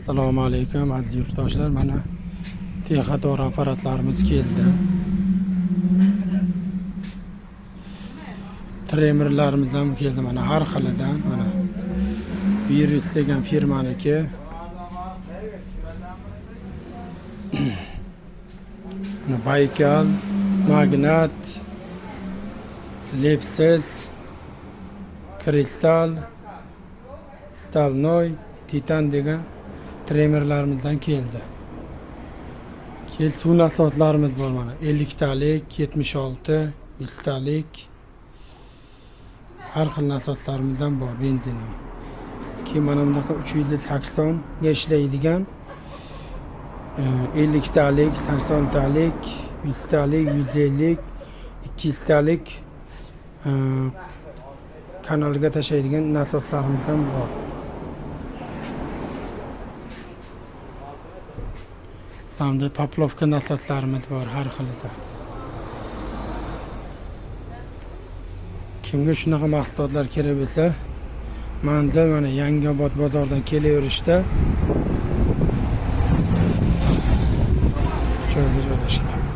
Assalomu alaykum aziz yurtdoshlar. Mana texador apparatlarimiz keldi. Tremerlarimiz ham keldi. Mana har xilidan, mana Virus degan firmaniki. Mana Baykal, Magnat, Lepsiz, Kristal, Stalnoy, Titan degan tremerlarimizdan keldi. Suv nasoslarimiz bor mana 50 talik, 76, 100 talik. Har xil nasoslarimizdan bor benzinli. Keyin mana bunaqa 380 ga ishlaydigan 50 talik, 80 talik, 100 talik, 150, 200 talik kanalga tashlaydigan nasoslarimizdan bor. Hamda poplovka nasoslarimiz bor har xilida. Kimga shunaqa mahsulotlar kerak bo'lsa, manzil mana Yangiobod bozoridan kelaverishda joyga joylashgan.